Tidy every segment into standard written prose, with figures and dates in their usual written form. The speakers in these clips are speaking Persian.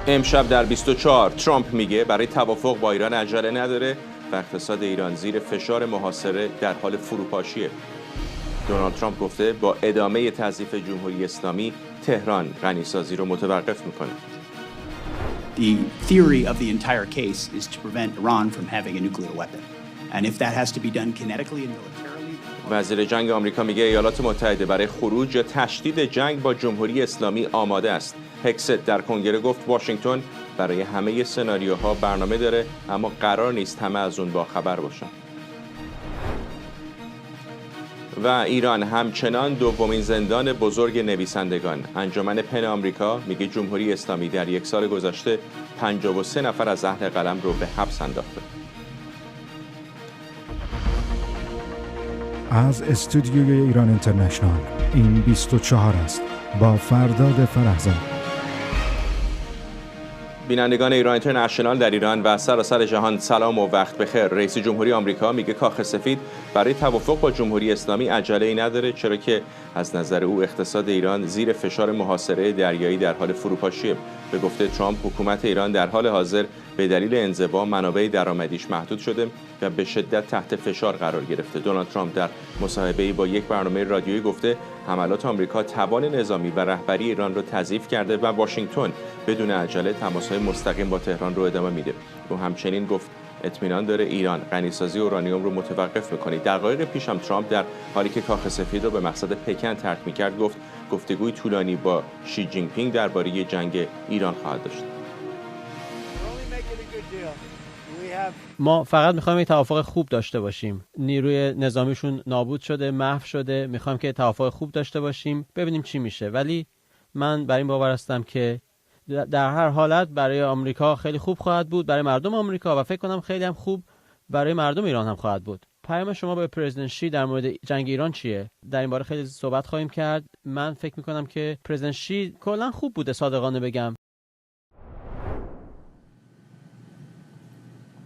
امشب در 24 ترامپ میگه برای توافق با ایران عجله نداره و اقتصاد ایران زیر فشار محاصره در حال فروپاشیه. دونالد ترامپ گفته با ادامه تضعیف جمهوری اسلامی تهران غنیسازی رو متوقف میکنه. The theory of the entire case is to prevent Iran from having a nuclear weapon. And if that has to be done kinetically and militarily. وزیر جنگ آمریکا میگه ایالات متحده برای خروج یا تشدید جنگ با جمهوری اسلامی آماده است. هکست در کنگره گفت واشنگتن برای همه سناریوها برنامه داره اما قرار نیست همه از اون باخبر باشن. و ایران همچنان دومین زندان بزرگ نویسندگان. انجمن پن آمریکا میگه جمهوری اسلامی در یک سال گذشته 53 نفر از اهل قلم رو به حبس انداخته. از استودیوی ایران اینترنشنال این 24 است با فرداد فرحزاد. بینندگان ایران اینترنشنال در ایران و سراسر جهان سلام و وقت بخیر. رئیس جمهوری آمریکا میگه کاخ سفید برای توافق با جمهوری اسلامی عجله‌ای نداره، چرا که از نظر او اقتصاد ایران زیر فشار محاصره دریایی در حال فروپاشیه. به گفته ترامپ حکومت ایران در حال حاضر به دلیل انزوا منابع درآمدیش محدود شده و به شدت تحت فشار قرار گرفته. دونالد ترامپ در مصاحبه‌ای با یک برنامه رادیویی گفته حملات آمریکا توان نظامی و رهبری ایران را تضعیف کرده و واشنگتن بدون عجله تماس‌های مستقیم با تهران رو ادامه میده. او همچنین گفت اطمینان داره ایران غنیسازی اورانیوم رو متوقف می‌کنه. دقایق پیش هم ترامپ در حالی که کاخ سفید رو به مقصد پکن ترک می‌کرد گفت گفتگوی طولانی با شی جین پینگ درباره جنگ ایران خواهد داشت. ما فقط میخوایم یک توافق خوب داشته باشیم. نیروی نظامیشون نابود شده، محو شده. میخوایم که توافق خوب داشته باشیم، ببینیم چی میشه. ولی من بر این باور هستم که در هر حالت برای آمریکا خیلی خوب خواهد بود، برای مردم آمریکا، و فکر کنم خیلی هم خوب برای مردم ایران هم خواهد بود. پیام شما به پرزیدنت شی در مورد جنگ ایران چیه؟ در این باره خیلی صحبت خواهیم کرد. من فکر میکنم که پرزیدنت شی کلا خوب بوده، صادقانه بگم.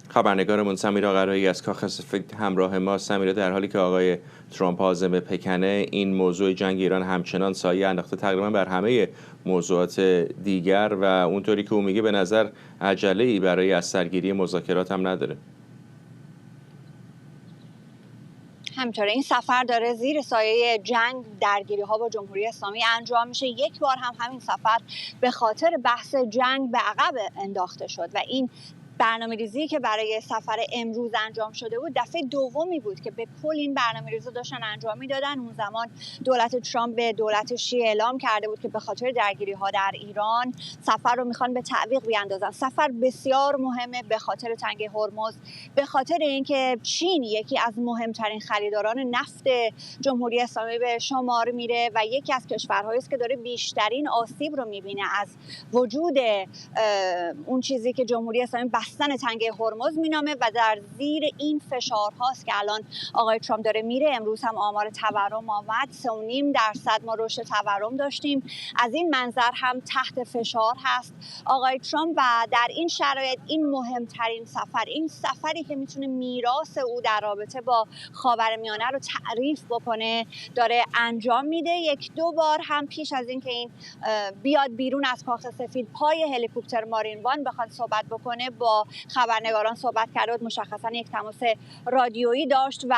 خبرنگارمون سمیرا قرایی از کاخ سفید همراه ما. سمیرا، در حالی که آقای ترامپ عازم به پکنه، این موضوع جنگ ایران همچنان سایه انداخته تقریبا بر همه موضوعات دیگر و اونطوری که او میگه به نظر عجله‌ای برای از سرگیری مذاکرات هم نداره. همینطوره، این سفر داره زیر سایه جنگ، درگیری ها با جمهوری اسلامی انجام میشه. یک بار هم همین سفر به خاطر بحث جنگ به عقب انداخته شد و این برنامه‌ریزی که برای سفر امروز انجام شده بود دفعه دومی بود که به کل این برنامه‌ریزی داشتن انجام میدادن. اون زمان دولت ترامپ به دولت شی اعلام کرده بود که به خاطر درگیری‌ها در ایران سفر رو میخوان به تعویق بیاندازن. سفر بسیار مهمه به خاطر تنگه هرمز، به خاطر اینکه چین یکی از مهمترین خریداران نفت جمهوری اسلامی به شمار میره و یکی از کشورهایی است که داره بیشترین آسیب رو میبینه از وجود اون چیزی که جمهوری اسلامی بستن تنگه هرمز مینامه و در زیر این فشار هاست که الان آقای ترامپ داره میره. امروز هم آمار تورم آمد، 3.5% ما رشد تورم داشتیم. از این منظر هم تحت فشار هست آقای ترامپ و در این شرایط این مهمترین سفر، این سفری که میتونه میراث او در رابطه با خاورمیانه رو تعریف بکنه داره انجام میده. یک دو بار هم پیش از این که این بیاد بیرون از کاخ سفید پای هلیکوپتر مارین وان بخواد صحبت بکنه با خبرنگاران صحبت کرده بود، مشخصا یک تماس رادیویی داشت و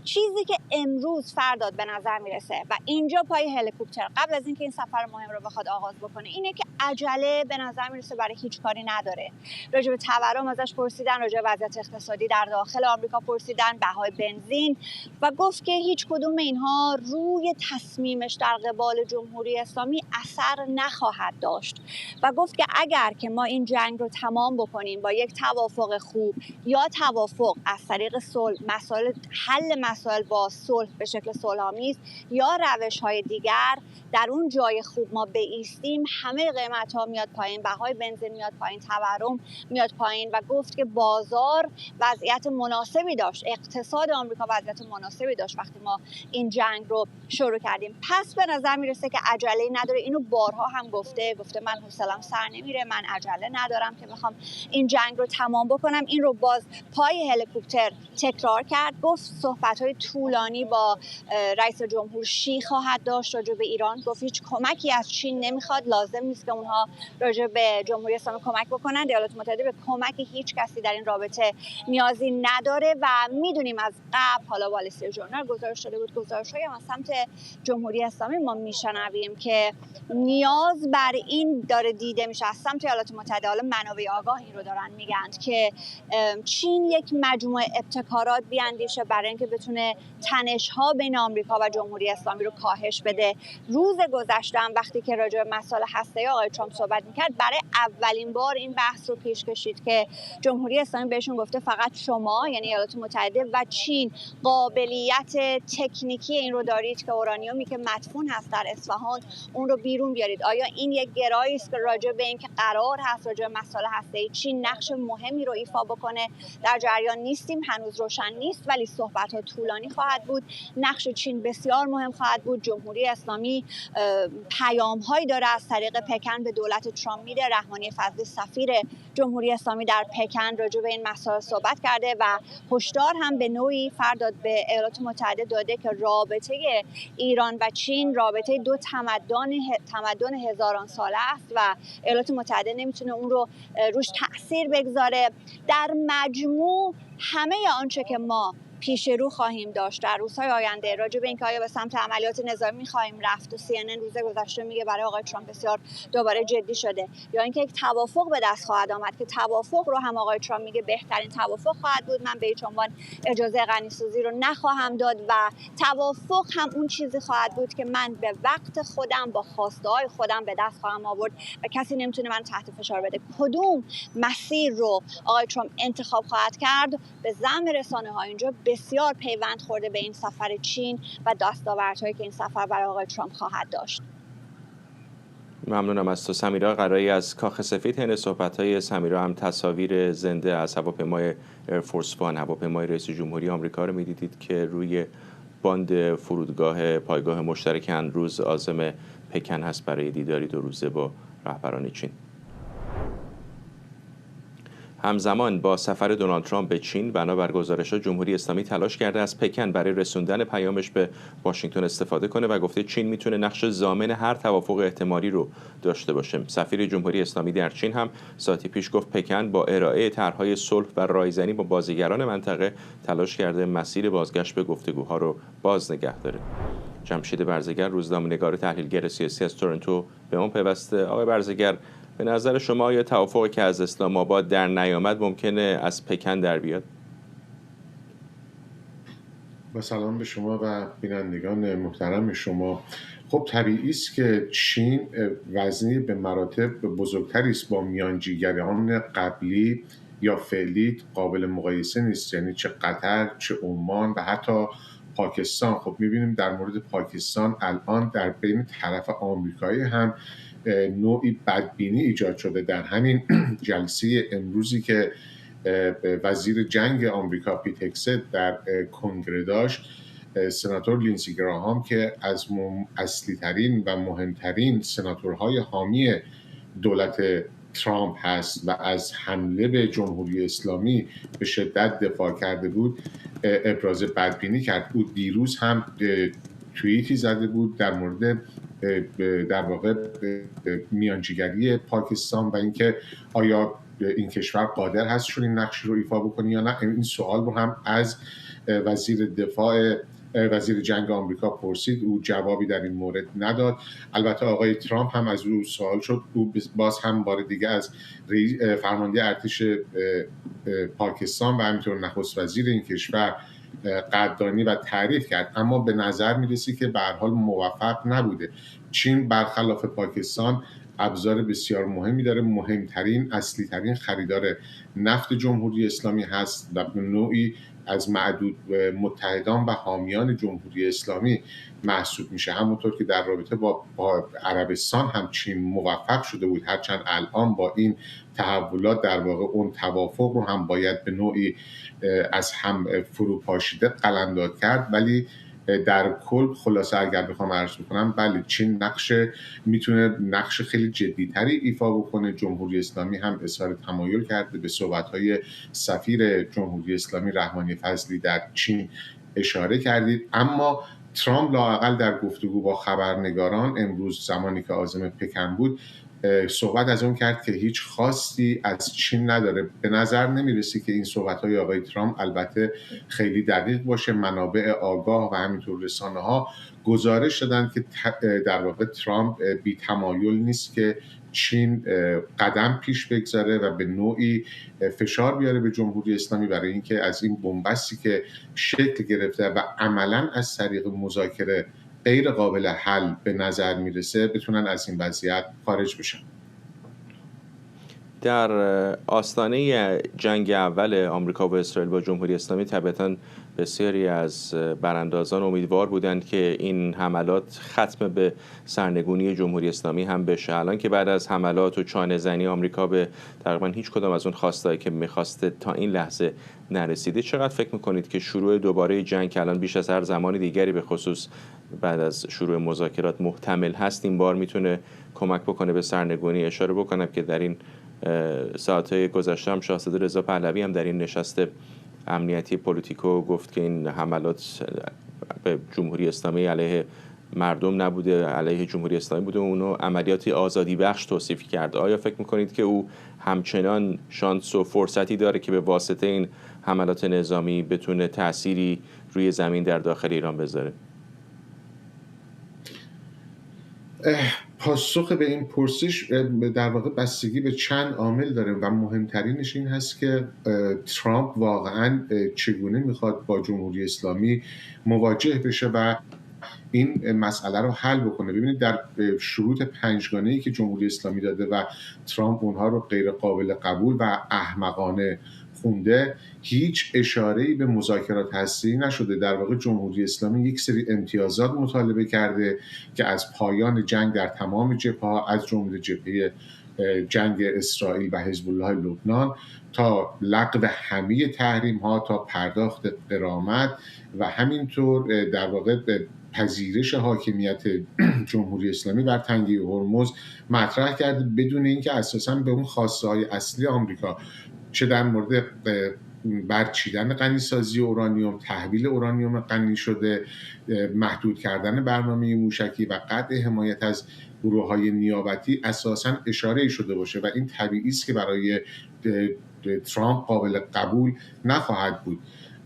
چیزی که امروز فرداد به نظر میرسه و اینجا پای هلیکوپتر قبل از اینکه این سفر مهم رو بخواد آغاز بکنه اینه که عجله به نظر میرسه برای هیچ کاری نداره. راجع به تورم ازش پرسیدن، راجع به وضعیت اقتصادی در داخل آمریکا پرسیدن، بهای بنزین، و گفت که هیچ کدوم اینها روی تصمیمش در قبال جمهوری اسلامی اثر نخواهد داشت و گفت که اگر که ما این جنگ رو تمام بکنیم با یک توافق خوب یا توافق از طریق صلح، حل مسائل با صلح به شکل صلح‌آمیز یا روش‌های دیگر، در اون جای خوب ما بایستیم، همه قیمت‌ها میاد پایین، بهای بنزین میاد پایین، تورم میاد پایین و گفت که بازار وضعیت مناسبی داشت، اقتصاد آمریکا وضعیت مناسبی داشت وقتی ما این جنگ رو شروع کردیم. پس به نظر میرسه که عجله نداره. اینو بارها هم گفته من حوصله‌ام سر نمیره، من عجله ندارم که بخوام این جنگ رو تمام بکنم. این رو باز پای هلیکوپتر تکرار کرد. گفت صحبت‌های صحبت‌های طولانی با رئیس جمهور شی خواهد داشت راجع به ایران. گفت هیچ کمکی از چین نمیخواد، لازم نیست که اونها راجع به جمهوری اسلامی کمک بکنن. ایالات متحده به کمک هیچ کسی در این رابطه نیازی نداره و میدونیم از قبل، حالا وال استریت ژورنال گزارش داده بود، گزارش‌های از سمت جمهوری اسلامی ما میشنویم که نیاز بر این داره دیده میشه از سمت ایالات متحده. حالا منابع آگاه این رو دارن میگن که چین یک مجموعه ابتکارات بیاندیشه برای اینکه بتونه تنش‌ها بین آمریکا و جمهوری اسلامی رو کاهش بده. روز گذشته هم وقتی که راجع به مسائل هسته‌ای آقای ترامپ صحبت می‌کرد، برای اولین بار این بحث رو پیش کشید که جمهوری اسلامی بهشون گفته فقط شما، یعنی ایالات متحده و چین، قابلیت تکنیکی این رو دارید که اورانیومی که مدفون هست در اصفهان اون رو بیرون بیارید. آیا این یک گرایی است که راجع به اینکه قرار هست راجع به مسائل هسته‌ای چین نقش مهمی رو ایفا بکنه؟ در جریان نیستیم، هنوز روشن نیست، ولی صحبت‌ها طولانی خواهد بود. نقش چین بسیار مهم خواهد بود. جمهوری اسلامی پیام‌هایی داره از طریق پکن به دولت ترامپ میده. رحمانی فضلی سفیر جمهوری اسلامی در پکن راجع به این مسائل صحبت کرده و هشدار هم به نوعی فرداد به ایالات متحده داده که رابطه ایران و چین رابطه دو تمدن هزاران ساله است و ایالات متحده نمیتونه اون رو روش تأثیر بگذاره. در مجموع همه آنچه که ما پیش رو خواهیم داشت در روزهای آینده راجع به اینکه آیا به سمت عملیات نظامی خواهیم رفت و CNN روز گذشته میگه برای آقای ترامپ بسیار دوباره جدی شده، یا اینکه یک توافق به دست خواهد آمد که توافق رو هم آقای ترامپ میگه بهترین توافق خواهد بود، من به هیچ عنوان اجازه غنیسازی رو نخواهم داد و توافق هم اون چیزی خواهد بود که من به وقت خودم با خواسته های خودم به دست خواهم آورد و کسی نمیتونه من تحت فشار بده. کدوم مسیر رو آقای ترامپ انتخاب خواهد کرد به زعم رسانه‌ها اینجا بسیار پیوند خورده به این سفر چین و دستاوردهایی که این سفر برای آقای ترامپ خواهد داشت. ممنونم از تو سمیرا. قراری از کاخ سفید حین صحبت‌های سمیرا هم تصاویر زنده از هواپیمای ایرفورس وان، هواپیمای رئیس جمهوری آمریکا رو می‌دیدید که روی باند فرودگاه پایگاه مشترک اندروز عازم پکن هست برای دیداری 2 روزه با رهبران چین. همزمان با سفر دونالد ترامپ به چین، بنابر گزارش‌ها جمهوری اسلامی تلاش کرده از پکن برای رسوندن پیامش به واشنگتن استفاده کنه و گفته چین میتونه نقش ضامن هر توافق احتمالی رو داشته باشه. سفیر جمهوری اسلامی در چین هم ساعتی پیش گفت پکن با ارائه طرح‌های صلح و رایزنی با بازیگران منطقه تلاش کرده مسیر بازگشت به گفتگوها رو باز نگه داره. جمشید برزگر، روزنامه‌نگار تحلیلگر سیاسی از تورنتو به ما پیوسته. آقای برزگر، به نظر شما آیا توافقی که از اسلام آباد در نیامد ممکنه از پکن در بیاد؟ با سلام به شما و بینندگان محترم شما. خب طبیعی است که چین وزنی به مراتب بزرگتری است با میانجیگران قبلی یا فعلی قابل مقایسه نیست، یعنی چه قطر، چه عمان و حتی پاکستان. خب می‌بینیم در مورد پاکستان الان در بین طرف آمریکایی هم نوعی بدبینی ایجاد شده. در همین جلسه امروزی که وزیر جنگ آمریکا پیت هگست در کنگره داشت، سناتور لینسی گراهام که از اصلی ترین و مهمترین سناتورهای حامی دولت ترامپ هست و از حمله به جمهوری اسلامی به شدت دفاع کرده بود، ابراز بدبینی کرد. او دیروز هم توییتی زده بود در مورد در واقع میانجیگری پاکستان و اینکه آیا این کشور قادر هست چون این نقش رو ایفا بکنه یا نه. این سوال رو هم از وزیر جنگ آمریکا پرسید، او جوابی در این مورد نداد. البته آقای ترامپ هم از او سوال شد، او باز هم بار دیگه از فرمانده ارتش پاکستان و همینطور نخست وزیر این کشور قدردانی و تعریف کرد، اما به نظر میرسی که به هر حال موفق نبوده. چین برخلاف پاکستان ابزار بسیار مهمی داره، مهمترین اصلی ترین خریدار نفت جمهوری اسلامی هست و به نوعی از معدود متحدان و حامیان جمهوری اسلامی محسوب میشه. همونطور که در رابطه با عربستان هم چین موفق شده بود، هرچند الان با این تحولات در واقع اون توافق رو هم باید به نوعی از هم فروپاشیده قلمداد کرد، ولی در کل خلاصه اگر بخوام عرض بکنم، بله چین میتونه نقش خیلی جدی‌تری ایفا بکنه. جمهوری اسلامی هم اظهار تمایل کرده به صحبت‌های سفیر جمهوری اسلامی رحمانی فضلی در چین اشاره کردید. اما ترامپ لااقل در گفتگو با خبرنگاران امروز زمانی که عازم پکن بود صحبت از اون کرد که هیچ خواستی از چین نداره. به نظر نمیرسه که این صحبت‌های آقای ترامپ البته خیلی دقیق باشه. منابع آگاه و همینطور رسانه‌ها گزارش دادن که در واقع ترامپ بی تمایل نیست که چین قدم پیش بگذاره و به نوعی فشار بیاره به جمهوری اسلامی برای اینکه از این بنبستی که شکل گرفته و عملاً از طریق مذاکره غیر قابل حل به نظر میرسه بتونن از این وضعیت خارج بشن. در آستانه جنگ اول آمریکا و اسرائیل با جمهوری اسلامی طبعاً بسیاری از براندازان امیدوار بودند که این حملات ختم به سرنگونی جمهوری اسلامی هم بشه. الان که بعد از حملات و چانه‌زنی آمریکا به تقریباً هیچ کدام از اون خواستایی که می‌خواسته تا این لحظه نرسیده، چقدر فکر می‌کنید که شروع دوباره جنگ که الان بیش از هر زمان دیگری به خصوص بعد از شروع مذاکرات محتمل هست این بار میتونه کمک بکنه به سرنگونی؟ اشاره بکنم که در این ساعت‌های گذشته هم شاهزاده رضا پهلوی هم در این نشست امنیتی پولیتیکو گفت که این حملات به جمهوری اسلامی علیه مردم نبوده، علیه جمهوری اسلامی بوده و اونو عملیاتی آزادی بخش توصیف کرد. آیا فکر میکنید که او همچنان شانس و فرصتی داره که به واسطه این حملات نظامی بتونه تأثیری روی زمین در داخل ایران بذاره؟ پاسخ به این پرسش در واقع بستگی به چند عامل داره و مهمترینش این هست که ترامپ واقعاً چگونه میخواد با جمهوری اسلامی مواجه بشه و این مسئله رو حل بکنه. ببینید در شروط پنجگانه‌ای که جمهوری اسلامی داده و ترامپ اونها رو غیر قابل قبول و احمقانه خونده، هیچ اشاره‌ای به مذاکرات هسته‌ای نشده. در واقع جمهوری اسلامی یک سری امتیازات مطالبه کرده که از پایان جنگ در تمام جبهه‌ها، از جمله جبهه جنگ اسرائیل و حزب الله لبنان تا لغو همه تحریم‌ها تا پرداخت غرامت و همینطور در واقع پذیرش حاکمیت جمهوری اسلامی بر تنگه هرمز مطرح کرده بدون اینکه اساساً به اون خواسته‌های اصلی آمریکا چه در مورد برچیدن غنیسازی اورانیوم، تحویل اورانیوم غنی شده، محدود کردن برنامه موشکی و قطع حمایت از گروه‌های نیابتی اساساً اشاره شده باشه و این طبیعی است که برای ترامپ قابل قبول نخواهد بود.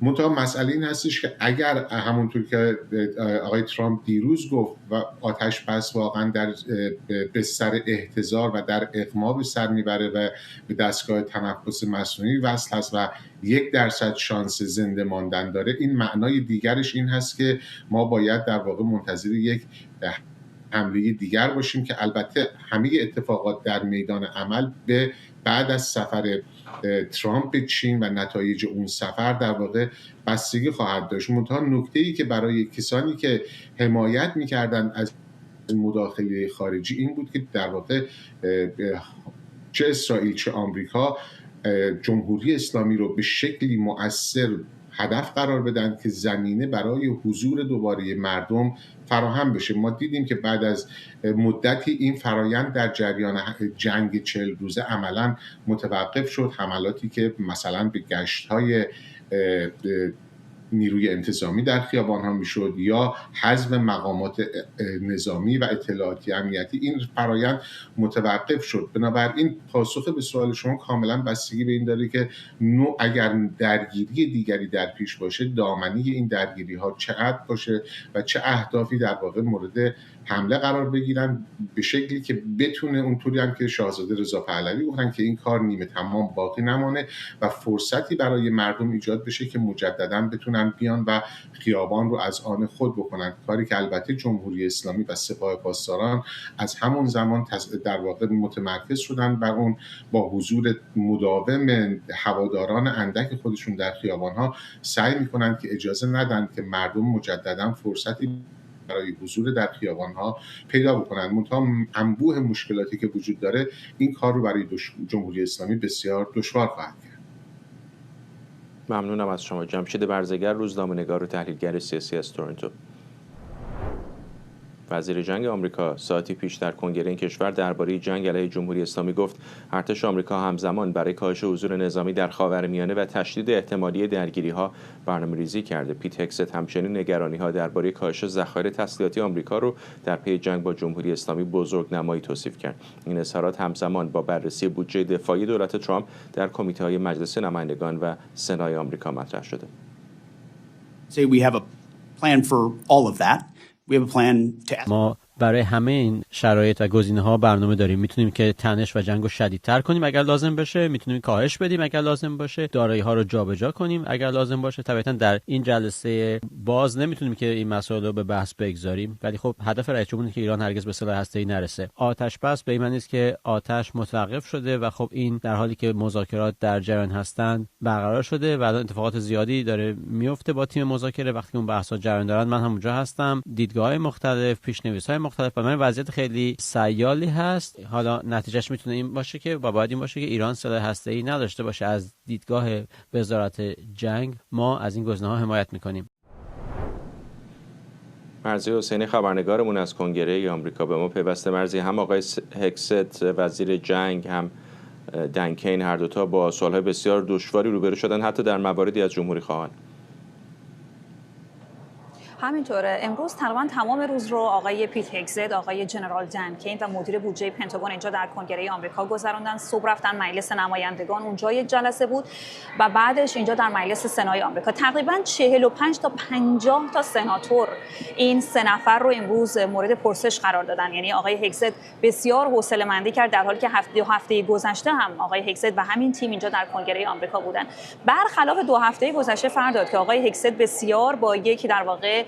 منتها مسئله این هستش که اگر همونطور که آقای ترامپ دیروز گفت و آتش بس واقعا در بستر احتضار و در اغما به سر میبره و به دستگاه تنفس مصنوعی وصل هست و 1% شانس زنده ماندن داره، این معنای دیگرش این هست که ما باید در واقع منتظر یک حمله دیگر باشیم که البته همه اتفاقات در میدان عمل به بعد از سفر ترامپ به چین و نتایج اون سفر در واقع بستگی خواهد داشت. منتها نکته‌ای که برای کسانی که حمایت می‌کردن از مداخله خارجی این بود که در واقع چه اسرائیل چه آمریکا جمهوری اسلامی رو به شکلی مؤثر هدف قرار بدن که زمینه برای حضور دوباره مردم فراهم بشه. ما دیدیم که بعد از مدتی این فرایند در جریان جنگ 40 روزه عملاً متوقف شد. حملاتی که مثلا به گشت‌های نیروی انتظامی در خیابان‌ها میشد یا حذف مقامات نظامی و اطلاعاتی امنیتی، این فرایند متوقف شد. بنابراین پاسخ به سوال شما کاملا بستگی به این داره که اگر درگیری دیگری در پیش باشه، دامنه این درگیری‌ها چقدر باشه و چه اهدافی در واقع مورد حمله قرار بگیرن، به شکلی که بتونه اونطوری هم که شاهزاده رضا پهلوی گفتن که این کار نیمه تمام باقی نمانه و فرصتی برای مردم ایجاد بشه که مجددا بتونن بیان و خیابان رو از آن خود بکنن، کاری که البته جمهوری اسلامی و سپاه پاسداران از همون زمان در واقع متمرکز شدن بر اون با حضور مداوم هواداران اندک خودشون در خیابان‌ها سعی می‌کنن که اجازه ندن که مردم مجددا فرصتی برای حضور در خیابان‌ها پیدا بکنن. منتها انبوه مشکلاتی که وجود داره این کار رو برای جمهوری اسلامی بسیار دشوار خواهد کرد. ممنونم از شما. جمشید برزگر، روزنامه‌نگار و تحلیلگر سیاسی از تورنتو. وزیر جنگ آمریکا ساعتی پیش در کنگره این کشور درباره جنگ علیه جمهوری اسلامی گفت ارتش آمریکا همزمان برای کاهش حضور نظامی در خاورمیانه و تشدید احتمالی درگیری‌ها برنامه‌ریزی کرده. پیت هگست همچنین نگرانی‌ها درباره کاهش ذخایر تسلیحاتی آمریکا رو در پی جنگ با جمهوری اسلامی بزرگنمایی توصیف کرد. این اظهارات همزمان با بررسی بودجه دفاعی دولت ترامپ در کمیته‌های مجلس نمایندگان و سنای آمریکا مطرح شده. We have a plan for all of that. We have a plan to ما برای همه این شرایط و گزینه‌ها برنامه داریم. میتونیم که تنش و جنگ رو شدیدتر کنیم اگر لازم بشه، میتونیم کاهش بدیم اگر لازم باشه، دارایی‌ها رو جابجا کنیم اگر لازم باشه. طبعاً در این جلسه باز نمیتونیم که این مسائل رو به بحث بگذاریم، ولی خب هدف رئیس جمهور اینه که ایران هرگز به سلاح هسته‌ای نرسه. آتش بس به این معنی است که آتش متوقف شده و خب این در حالی که مذاکرات در جریان هستند برقرار شده و اتفاقات زیادی داره میفته با تیم مذاکره. وقتی اون بحث‌ها جریان دارن من هم اونجا هستم، دیدگاه‌های مختلف، پیش‌نویس‌های مختلف. برای من وضعیت خیلی سیالی هست. حالا نتیجهش میتونه این باشه که باید این باشه که ایران سلاح هسته‌ای نداشته باشه. از دیدگاه وزارت جنگ ما از این گزینه‌ها حمایت میکنیم. مرزی حسینی خبرنگارمون از کنگره آمریکا به ما پیوسته. مرزی، هم آقای هگست وزیر جنگ هم دن کین هر دوتا با سوال‌های بسیار دشواری روبرو شدن، حتی در مواردی از جمهوری خواهان. همینطوره. امروز تقریبا تمام روز رو آقای پیت هگست، آقای جنرال دن کین و مدیر بودجه پنتاگون اینجا در کنگره آمریکا گذروندن. صبح رفتن مجلس نمایندگان، اونجا یک جلسه بود و بعدش اینجا در مجلس سنای آمریکا تقریبا 45 تا 50 تا سناتور این سه نفر رو امروز مورد پرسش قرار دادن. یعنی آقای هگست بسیار حوصله‌مندی کرد در حالی که هفته گذشته هم آقای هگست و همین تیم اینجا در کنگره آمریکا بودن. برخلاف 2 هفته گذشته فرق داد که آقای هگست بسیار با یک در واقع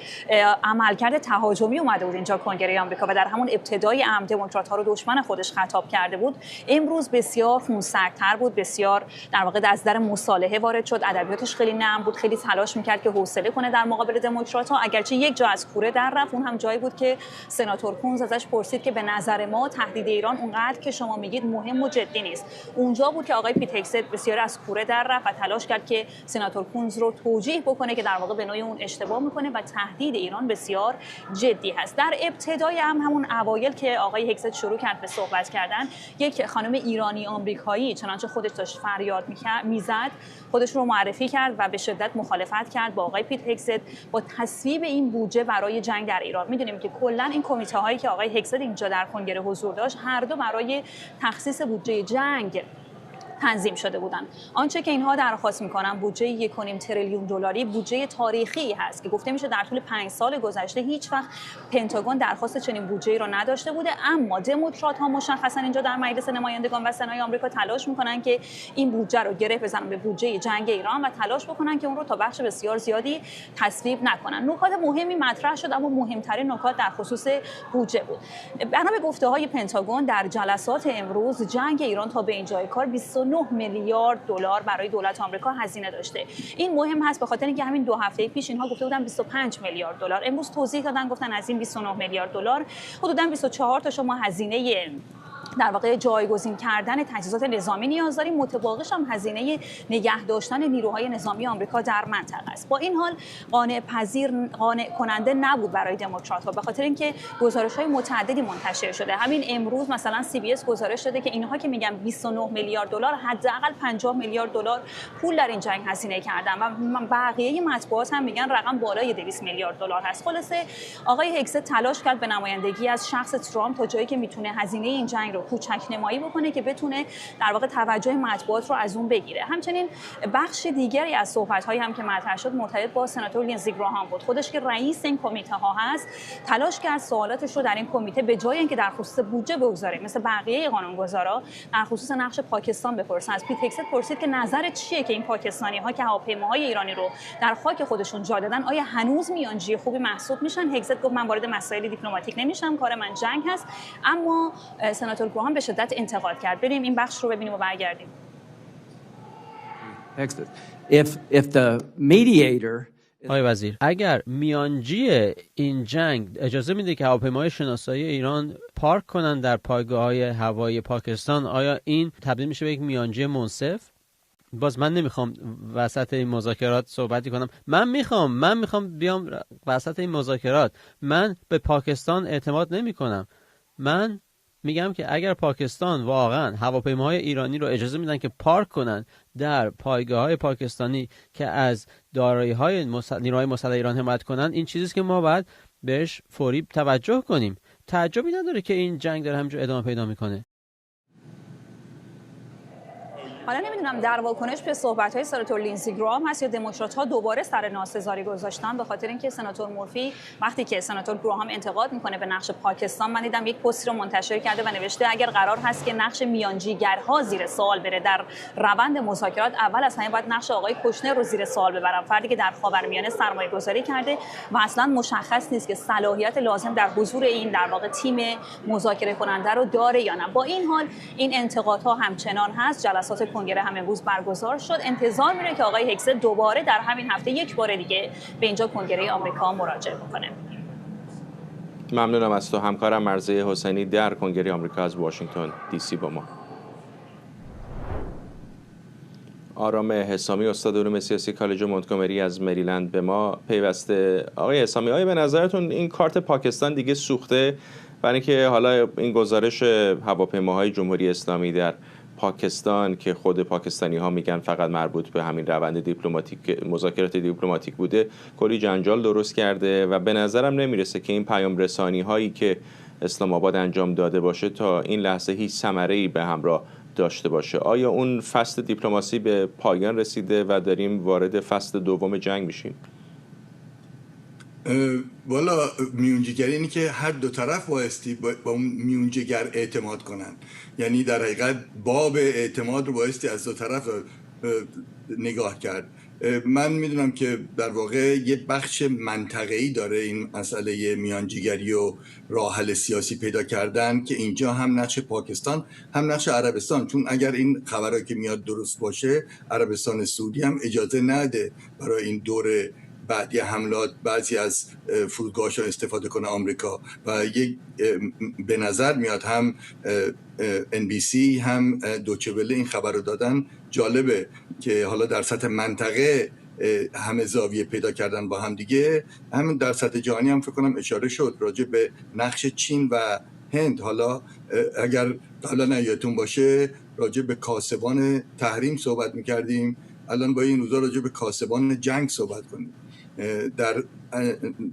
عملکرد تهاجمی اومده بود اینجا کنگره آمریکا و در همون ابتدای دموکرات‌ها رو دشمن خودش خطاب کرده بود. امروز بسیار خونسردتر بود، بسیار در واقع از در مصالحه وارد شد. ادبیاتش خیلی نرم بود، خیلی تلاش می‌کرد که حوصله کنه در مقابل دموکرات‌ها. اگرچه یک جا از کوره در رفت، اون هم جایی بود که سناتور کونز ازش پرسید که به نظر ما تهدید ایران اونقدر که شما میگید مهم و جدی نیست. اونجا بود که آقای پیت هگست بسیار از کوره در رفت و تلاش کرد که سناتور کونز رو توجیه بکنه که در واقع به نوعی اون اشتباه میکنه و تهدید ایران بسیار جدی هست. در ابتدای همون اوایل که آقای هگست شروع کرد به صحبت کردن، یک خانم ایرانی آمریکایی چنانچه خودش داشت فریاد میزد، خودش رو معرفی کرد و به شدت مخالفت کرد با آقای پیت هگست با تصویب این بودجه برای جنگ در ایران. میدونیم که کلا این کمیته هایی که آقای هگست اینجا در کنگره حضور داشت هر دو برای تخصیص بودجه جنگ تنظیم شده بودند. آنچه که اینها درخواست می‌کنن بودجه 1.5 تریلیون دلاری بودجه تاریخی هست که گفته میشه در طول 5 سال گذشته هیچ وقت پنتاگون درخواست چنین بودجه‌ای را نداشته بوده. اما دموکرات‌ها مشخصاً اینجا در مجلس نمایندگان و سنای آمریکا تلاش می‌کنن که این بودجه رو گره بزنن به بودجه جنگ ایران و تلاش بکنن که اون رو تا بخش بسیار زیادی تصویب نکنن. نکات مهمی مطرح شد، اما مهمترین نکات در خصوص بودجه بود. بنا به گفته‌های پنتاگون در جلسات امروز جنگ ایران تا به اینجای کار 29 میلیارد دلار برای دولت آمریکا هزینه داشته. این مهم هست به خاطر اینکه همین 2 هفته پیش اینها گفته بودن 25 میلیارد دلار. امروز توضیح دادن گفتن از این 29 میلیارد دلار حدوداً 24 تا شما هزینه در واقع جایگزین کردن تجهیزات نظامی نیاز داریم، متباقیش هم هزینه نگه داشتن نیروهای نظامی آمریکا در منطقه است. با این حال قانع کننده نبود برای دموکرات‌ها به خاطر اینکه گزارش‌های متعددی منتشر شده. همین امروز مثلا CBS گزارش داده که اینها که میگن 29 میلیارد دلار حداقل 50 میلیارد دلار پول در این جنگ هزینه کردن و بقیه مطبوعات هم میگن رقم بالای 200 میلیارد دلار هست. خلاصه آقای هگست تلاش کرد به نمایندگی از شخص ترامپ تا جایی که میتونه هزینه این جنگ رو کوچک نمایی بکنه که بتونه در واقع توجه مطبوعات رو از اون بگیره. همچنین بخش دیگری از صحبت‌هایی هم که مطرح شد مرتبط با سناتور لینزی گراهام بود. خودش که رئیس این کمیته ها هست تلاش کرد سوالاتش رو در این کمیته به جای اینکه در خصوص بودجه بگذاره مثل بقیه قانونگذارا در خصوص نقش پاکستان بپرسن. از پیت هگست پرسید که نظر چیه که این پاکستانی‌ها که هواپیماهای ایرانی رو در خاک خودشون جا دادن آیا هنوز میانجی خوبی محسوب میشن؟ هگست گفت من وارد مسائل دیپلماتیک نمیشم، کار من جنگ هست. اما سناتور گراهام به شدت انتقاد کرد. بریم این بخش رو ببینیم و برگردیم. If the mediator آقای وزیر، اگر میانجی این جنگ اجازه میده که هواپیماهای شناسایی ایران پارک کنن در پایگاه‌های هوایی پاکستان، آیا این تبدیل میشه به یک میانجی منصف؟ باز من نمیخوام وسط این مذاکرات صحبتی کنم. من میخوام بیام وسط این مذاکرات. من به پاکستان اعتماد نمی کنم. من میگم که اگر پاکستان واقعا هواپیماهای ایرانی رو اجازه میدن که پارک کنن در پایگاه‌های پاکستانی که از دارایی‌های نیروهای مسلح ایران حمایت کنن، این چیزیست که ما باید بهش فوری توجه کنیم. تعجبی نداره که این جنگ داره همینجور ادامه پیدا میکنه. حالا نمیدونم در واکنش به صحبت‌های سناتور لینزی گرام هست یا دموکرات‌ها دوباره سر ناسزاری گذاشتن، به خاطر اینکه سناتور مورفی وقتی که سناتور گراهام انتقاد میکنه به نقش پاکستان، من دیدم یک پستی رو منتشر کرده و نوشته اگر قرار هست که نقش میانجیگرها زیر سوال بره در روند مذاکرات، اول از همه باید نقش آقای کوشنر رو زیر سوال ببرم، فردی که در خاورمیانه سرمایه‌گذاری کرده و اصلا مشخص نیست که صلاحیت لازم در حضور این در واقع تیم مذاکره کننده رو داره یا نه. با این حال این انتقادها همچنان هست. جلسات کنگره هم امروز برگزار شد. انتظار میره که آقای هگزت دوباره در همین هفته یک بار دیگه به اینجا کنگره آمریکا مراجعه بکنه. ممنونم از تو همکارم مرضیه حسینی در کنگره آمریکا از واشنگتن دی سی با ما. آرام حسامی استاد علوم سیاسی کالج مونتگومری از مریلند به ما پیوسته. آقای حسامی، آیا به نظرتون این کارت پاکستان دیگه سوخته؟ برای اینکه حالا این گزارش هواپیماهای جمهوری اسلامی در پاکستان که خود پاکستانی ها میگن فقط مربوط به همین روند دیپلماتیک، مذاکرات دیپلماتیک بوده، کلی جنجال درست کرده و به نظرم نمیرسه که این پیام رسانی هایی که اسلام آباد انجام داده باشه تا این لحظه هیچ ثمره‌ای به همراه داشته باشه. آیا اون فصل دیپلماسی به پایان رسیده و داریم وارد فصل دوم جنگ میشیم؟ والا میونجیگری اینی که هر دو طرف بایستی با اون میونجیگر اعتماد کنن، یعنی در حقیقت باب اعتماد رو بایستی از دو طرف نگاه کرد. من میدونم که در واقع یه بخش منطقه‌ای داره این مسئله میانجیگری و راه حل سیاسی پیدا کردن که اینجا هم نقش پاکستان هم نقش عربستان، چون اگر این خبرایی که میاد درست باشه عربستان سعودی هم اجازه نده برای این دور بعدی حملات بعضی از فرودگاه‌ها استفاده کنه آمریکا و یک به نظر میاد هم NBC هم دوچه وله این خبر رو دادن. جالبه که حالا در سطح منطقه همه زاویه پیدا کردن با هم دیگه، همین در سطح جهانی هم فکر کنم اشاره شد راجع به نقش چین و هند. حالا اگر قبلا یادتون باشه راجع به کاسبان تحریم صحبت میکردیم، الان با این روزا راجع به کاسبان جنگ صحبت کنیم. در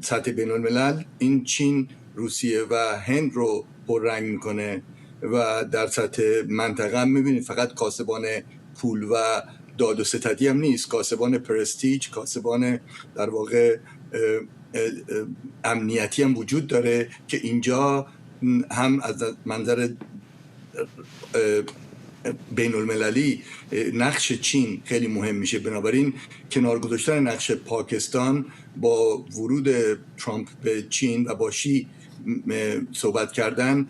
سطح بین الملل این چین، روسیه و هند رو پررنگ میکنه و در سطح منطقه هم میبینید فقط کاسبان پول و داد و ستدی هم نیست، کاسبان پرستیج، کاسبان در واقع امنیتی هم وجود داره که اینجا هم از منظر بین المللی نقش چین خیلی مهم میشه. بنابراین کنار گذاشتن نقش پاکستان با ورود ترامپ به چین و با شی صحبت کردن،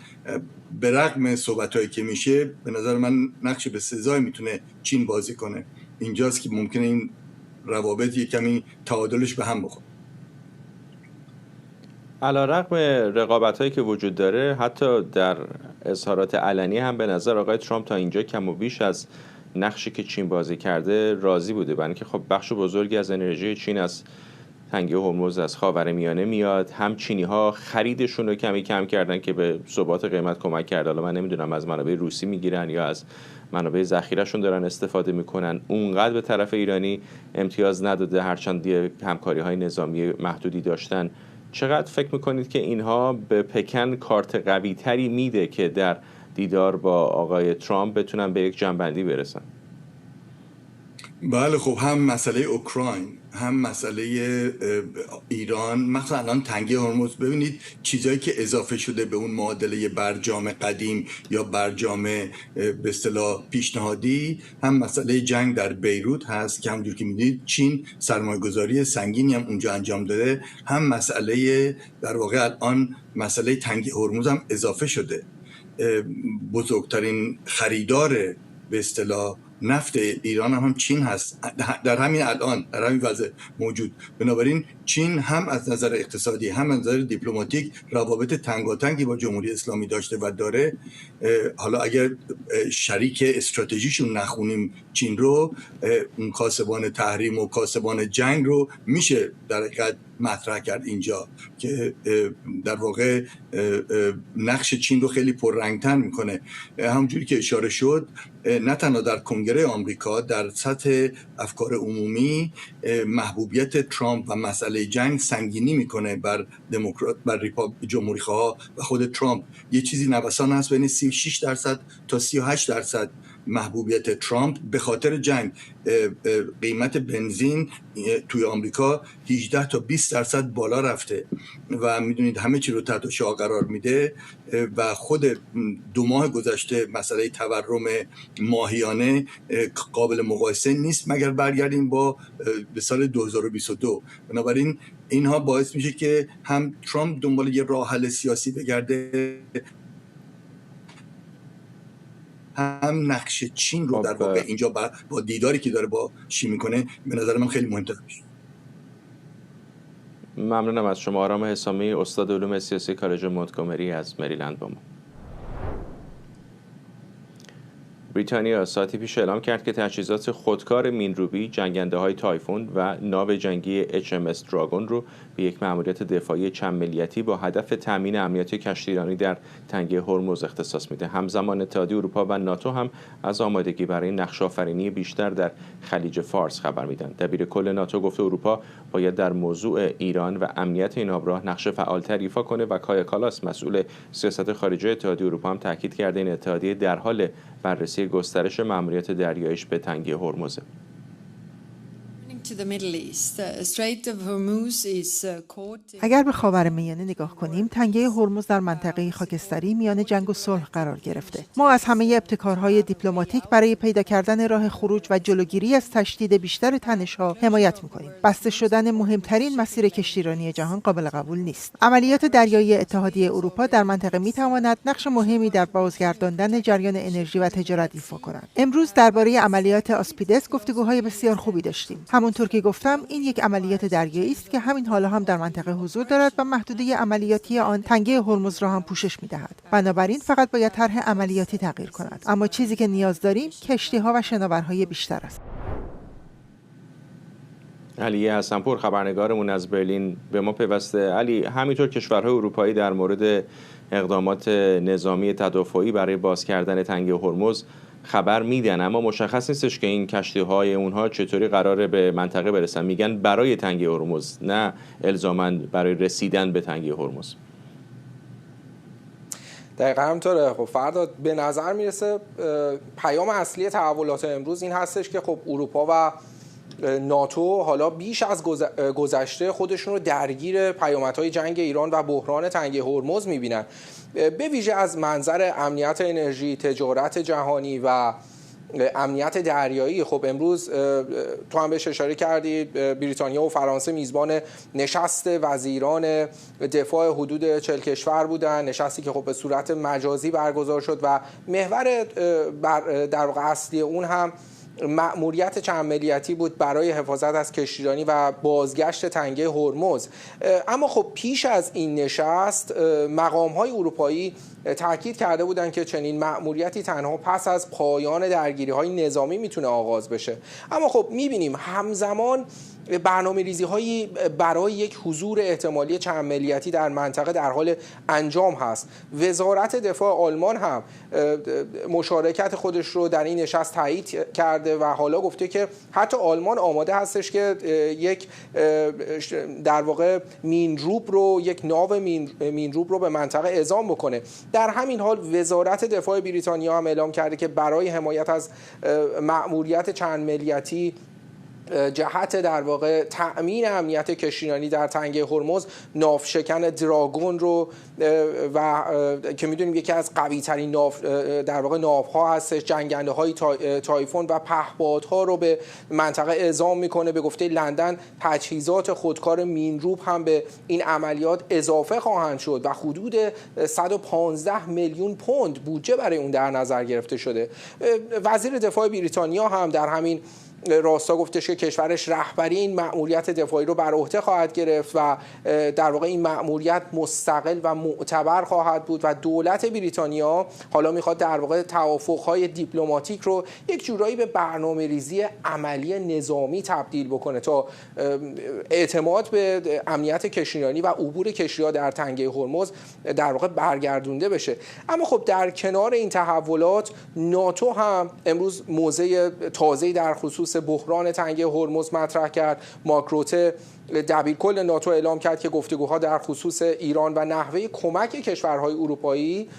به رغم صحبت‌هایی که میشه به نظر من نقش به سزای میتونه چین بازی کنه. اینجاست که ممکنه این روابط یک کمی تعادلش به هم بخوره. علی‌رغم رقابت‌هایی که وجود داره، حتی در اظهارات علنی هم به نظر آقای ترامپ تا اینجا کم و بیش از نقشی که چین بازی کرده راضی بوده، برای اینکه خب بخش بزرگی از انرژی چین از تنگه هرمز از خاورمیانه میاد. هم چینی‌ها خریدشون رو کمی کم کردن که به ثبات قیمت کمک کرده. حالا من نمیدونم از منابع روسی میگیرن یا از منابع ذخیره‌شون دارن استفاده میکنن. اونقدر به طرف ایرانی امتیاز نداده، هرچند همکاری‌های نظامی محدودی داشتن. چقدر فکر میکنید که اینها به پکن کارت قوی تری میده که در دیدار با آقای ترامپ بتونن به یک جنبندی برسن؟ بله خب هم مسئله اوکراین هم مسئله ایران، مثلا الان تنگه هرمز، ببینید چیزایی که اضافه شده به اون معادله برجام قدیم یا برجام به اصطلاح پیشنهادی، هم مسئله جنگ در بیروت هست که همونجور که میدید چین سرمایه‌گذاری سنگینی هم اونجا انجام داده، هم مسئله در واقع الان مسئله تنگه هرمز هم اضافه شده. بزرگترین خریدار به اصطلاح نفت ایران هم چین هست در همین الان، در همین وضع موجود. بنابراین چین هم از نظر اقتصادی هم از نظر دیپلماتیک روابط تنگاتنگی با جمهوری اسلامی داشته و داره. حالا اگر شریک استراتژیشون نخونیم چین رو، اون کاسبان تحریم و کاسبان جنگ رو میشه در حقیقت مطرح کرد اینجا که در واقع نقش چین رو خیلی پررنگتر میکنه. همونجوری که اشاره شد، نه تنها در کنگره آمریکا، در سطح افکار عمومی محبوبیت ترامپ و مسئله جنگ سنگینی میکنه بر جمهوری‌خواها و خود ترامپ. یه چیزی نوسان هست بین 36% تا 38% محبوبیت ترامپ به خاطر جنگ. قیمت بنزین توی آمریکا 18 تا 20% بالا رفته و میدونید همه چی رو تحت شعاع قرار میده و خود 2 ماه گذشته مسئله تورم ماهیانه قابل مقایسه نیست مگر برگردیم به سال 2022. بنابراین اینها باعث میشه که هم ترامپ دنبال یه راه حل سیاسی بگرده، هم نقش چین رو در واقع اینجا با دیداری که داره با شی میکنه به نظر من خیلی مهمتر میشه. ممنونم از شما. آرام حسامی، استاد علوم سیاسی کالج مونتگومری از مریلند با ما. بریتانیا ساعتی پیش اعلام کرد که تجهیزات خودکار مین‌روبی، جنگنده‌های تایفون و ناو جنگی HMS دراگون رو به یک مأموریت دفاعی چند ملیتی با هدف تامین امنیت کشتی ایرانی در تنگه هرمز اختصاص میده. همزمان اتحادیه اروپا و ناتو هم از آمادگی برای نقش‌آفرینی بیشتر در خلیج فارس خبر میدن. دبیرکل ناتو گفته اروپا باید در موضوع ایران و امنیت این آبراه نقش فعال‌تر ایفا کنه و کایا کالاس مسئول سیاست خارجی اتحادیه اروپا هم تاکید کرده این اتحادیه در حال بررسی گسترش مأموریت دریاییش به تنگه هرمز. اگر به خاورمیانه نگاه کنیم، تنگه هرمز در منطقه خاکستری میان جنگ و صلح قرار گرفته. ما از همه ابتکارهای دیپلماتیک برای پیدا کردن راه خروج و جلوگیری از تشدید بیشتر تنش‌ها حمایت می‌کنیم. بسته شدن مهمترین مسیر کشتیرانی جهان قابل قبول نیست. عملیات دریایی اتحادیه اروپا در منطقه می‌تواند نقش مهمی در بازگرداندن جریان انرژی و تجارت ایفا کند. امروز درباره عملیات آسپیدس گفتگوهای بسیار خوبی داشتیم. همونطور که گفتم، این یک عملیات دریایی است که همین حالا هم در منطقه حضور دارد و محدوده عملیاتی آن تنگه هرمز را هم پوشش می‌دهد. بنابراین فقط باید طرح عملیاتی تغییر کند. اما چیزی که نیاز داریم کشتی‌ها و شناورهای بیشتر است. علی حسنپور خبرنگارمون از برلین به ما پیوسته. علی، همینطور کشورهای اروپایی در مورد اقدامات نظامی تدافعی برای باز کردن تنگه هرمز خبر میدن، اما مشخص نیستش که این کشتی‌های اونها چطوری قراره به منطقه برسن. میگن برای تنگه هرمز، نه الزاماً برای رسیدن به تنگه هرمز. دقیقا همطوره. خب فرداد به نظر میرسه پیام اصلی تحولات امروز این هستش که خب اروپا و ناتو حالا بیش از گذشته خودشون رو درگیر پیامدهای جنگ ایران و بحران تنگه هرمز میبینن، به ویژه از منظر امنیت انرژی، تجارت جهانی و امنیت دریایی. خب امروز تو هم بهش اشاره کردی، بریتانیا و فرانسه میزبان نشست وزیران دفاع حدود 40 کشور بودن، نشستی که خب به صورت مجازی برگزار شد و محور در واقع اصلی اون هم مأموریت چند ملیتی بود برای حفاظت از کشتیرانی و بازگشت تنگه هرمز. اما خب پیش از این نشست مقام‌های اروپایی تاکید کرده بودند که چنین مأموریتی تنها پس از پایان درگیری‌های نظامی میتونه آغاز بشه. اما خب می‌بینیم همزمان برنامه‌ریزی‌هایی برای یک حضور احتمالی چند ملیتی در منطقه در حال انجام هست. وزارت دفاع آلمان هم مشارکت خودش رو در این نشست تایید کرده و حالا گفته که حتی آلمان آماده هستش که یک در واقع یک ناو مینروب رو به منطقه اعزام بکنه. در همین حال وزارت دفاع بریتانیا هم اعلام کرده که برای حمایت از مأموریت چند ملیتی جهت در واقع تأمین امنیت کشتیرانی در تنگه هرمز ناوشکن دراگون رو و که میدونیم یکی از قوی ترین در واقع ناوها هستش، جنگنده های تایفون و پهپادها رو به منطقه اعزام میکنه. به گفته لندن تجهیزات خودکار مینروب هم به این عملیات اضافه خواهند شد و حدود 115 میلیون پوند بودجه برای اون در نظر گرفته شده. وزیر دفاع بریتانیا هم در همین راستا گفتش که کشورش رهبری این مأموریت دفاعی رو بر عهده خواهد گرفت و در واقع این مأموریت مستقل و معتبر خواهد بود و دولت بریتانیا حالا میخواد در واقع توافق‌های دیپلماتیک رو یک جورایی به برنامه‌ریزی عملی نظامی تبدیل بکنه تا اعتماد به امنیت کشتیرانی و عبور کشتی‌ها در تنگه هرمز در واقع برگردونده بشه. اما خب در کنار این تحولات ناتو هم امروز موضع تازه‌ای در خصوص بحران تنگه هرمز مطرح کرد. مارک روته دبیرکل ناتو اعلام کرد که گفتگوها در خصوص ایران و نحوه کمک کشورهای اروپایی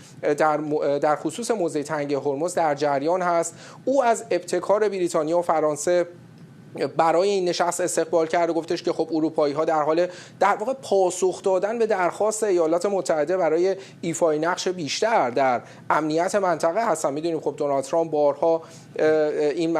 در خصوص موضع تنگه هرمز در جریان هست. او از ابتکار بریتانیا و فرانسه برای این نشست استقبال کرد و گفتش که خب اروپایی‌ها در حال در واقع پاسخ دادن به درخواست ایالات متحده برای ایفای نقش بیشتر در امنیت منطقه هستن. میدونیم خب دونالد ترامپ بارها این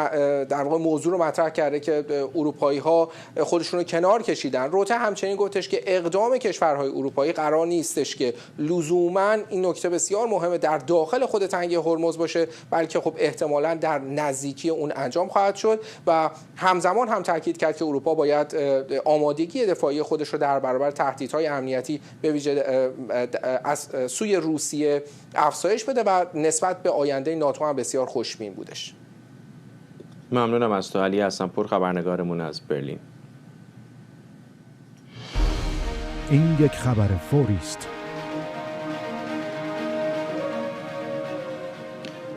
در واقع موضوع رو مطرح کرده که اروپایی‌ها خودشون رو کنار کشیدن. روته همچنین گفتش که اقدام کشورهای اروپایی قرار نیستش که لزوماً این نکته بسیار مهمه در داخل خود تنگه هرمز باشه، بلکه خب احتمالاً در نزدیکی اون انجام خواهد شد و همزمان هم تاکید کرد که اروپا باید آمادگی دفاعی خودش رو در برابر تهدیدهای امنیتی به ویژه از سوی روسیه افزایش بده و نسبت به آینده ناتو هم بسیار خوشبین بودش. ممنونم از تو علی حسن‌پور، خبرنگارمون از برلین. این یک خبر فوری است.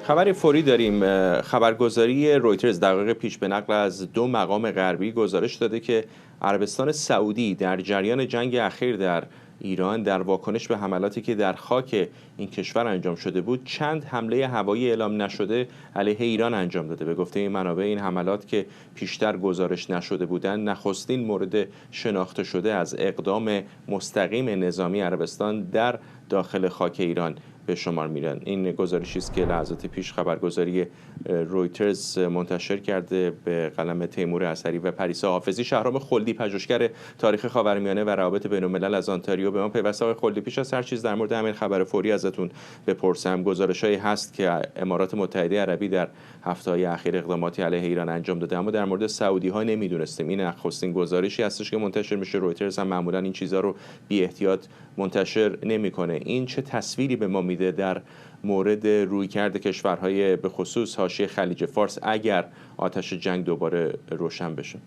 خبر فوری داریم. خبرگزاری رویترز دقایق پیش به نقل از 2 مقام غربی گزارش داده که عربستان سعودی در جریان جنگ اخیر در ایران در واکنش به حملاتی که در خاک این کشور انجام شده بود چند حمله هوایی اعلام نشده علیه ایران انجام داده. به گفته این منابع این حملات که پیشتر گزارش نشده بودند نخستین مورد شناخته شده از اقدام مستقیم نظامی عربستان در داخل خاک ایران به شمار میرن. این گزارشی است که لحظات پیش خبرگزاری رویترز منتشر کرده به قلم تیمور اثری و پریسا حافظی. شهرام خلدی، پژوهشگر تاریخ خاورمیانه و روابط بین‌الملل از آنتاریو به ما پیوسته. آقای خلدی، پیش از هر چیز در مورد همین خبر فوری ازتون بپرسم. گزارش‌هایی هست که امارات متحده عربی در هفته‌های اخیر اقداماتی علیه ایران انجام داده، اما در مورد سعودی‌ها نمی‌دونستیم. این نخستین گزارشی هستش که منتشر میشه. رویترز هم معمولاً این چیزا رو بی احتیاط منتشر نمی‌کنه. این چه تصویری به ما میده در مورد رویکرد کشورهای به خصوص حاشیه خلیج فارس اگر آتش جنگ دوباره روشن بشه؟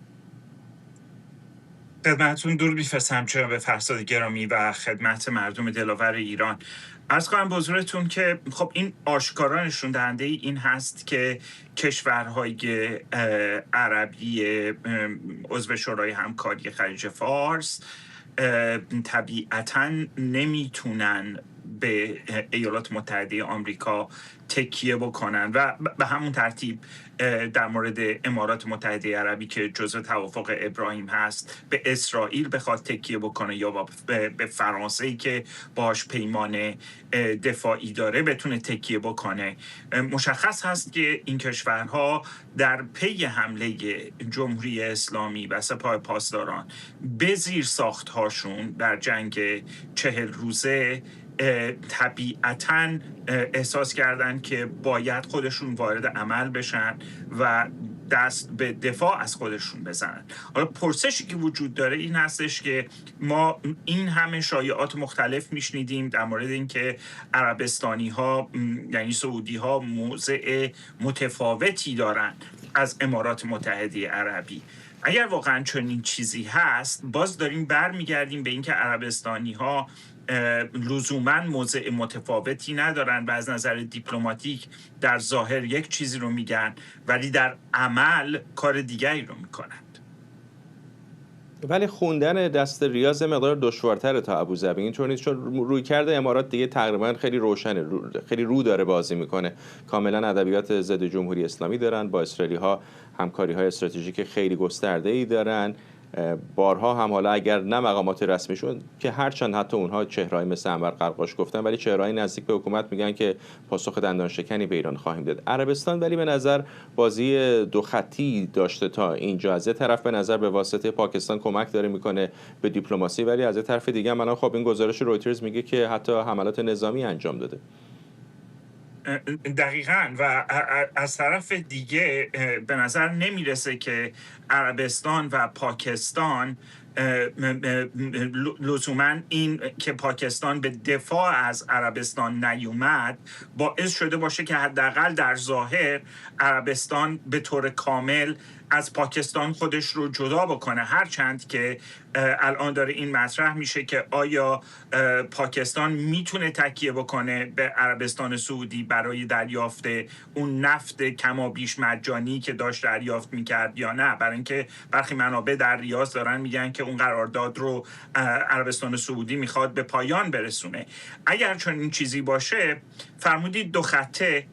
خدمتتون درود می‌فرستم جناب فرزاد گرامی و خدمت مردم دلاور ایران. عرض کنم به حضورتون که خب این آشکارا نشون دهنده این هست که کشورهای عربی عضو شورای همکاری خلیج فارس طبیعتاً نمیتونن به ایالات متحده آمریکا تکیه بکنن و به همون ترتیب در مورد امارات متحده عربی که جزء توافق ابراهیم هست به اسرائیل بخواد تکیه بکنه یا به فرانسه که باش پیمان دفاعی داره بتونه تکیه بکنه. مشخص هست که این کشورها در پی حمله جمهوری اسلامی و سپاه پاسداران به زیرساخت‌هاشون در جنگ 40 روزه طبیعتاً احساس کردن که باید خودشون وارد عمل بشن و دست به دفاع از خودشون بزنن. حالا پرسشی که وجود داره این هستش که ما این همه شایعات مختلف میشنیدیم در مورد اینکه عربستانی ها یعنی سعودی ها موضع متفاوتی دارن از امارات متحده عربی. اگر واقعا چنین چیزی هست باز داریم برمیگردیم به اینکه عربستانی ها لزوماً موضع متفاوتی ندارن و از نظر دیپلماتیک در ظاهر یک چیزی رو میگن ولی در عمل کار دیگری رو میکنند. ولی خوندن دست ریاض مقدار دشوارتره تا ابوظبی، اینطور نیست؟ چون روی کرده امارات دیگه تقریبا خیلی روشنه، خیلی رو داره بازی میکنه، کاملا ادبیات ضد جمهوری اسلامی دارن، با اسرائیلی ها همکاری های استراتژیک خیلی گسترده ای دارن. بارها هم حالا اگر نه مقامات رسمیشون که هرچند حتی اونها چهرهایی مثل انور قرقاش گفتن ولی چهرهایی نزدیک به حکومت میگن که پاسخ دندان شکنی به ایران خواهیم داد. عربستان ولی به نظر بازی دو خطی داشته تا اینجا. از یه طرف به نظر به واسطه پاکستان کمک داره میکنه به دیپلماسی، ولی از یه طرف دیگه الان خب این گزارش رویترز میگه که حتی حملات نظامی انجام داده. دقیقاً. و از طرف دیگه به نظر نمیرسه که عربستان و پاکستان لزوما این که پاکستان به دفاع از عربستان نیومد باعث شده باشه که حداقل در ظاهر عربستان به طور کامل از پاکستان خودش رو جدا بکنه، هرچند که الان داره این مطرح میشه که آیا پاکستان میتونه تکیه بکنه به عربستان سعودی برای دریافت اون نفت کما بیش مجانی که داشت دریافت میکرد یا نه، برای اینکه برخی منابع در ریاض دارن میگن که اون قرارداد رو عربستان سعودی میخواد به پایان برسونه. اگر چون این چیزی باشه، فرمودید 2 خطه،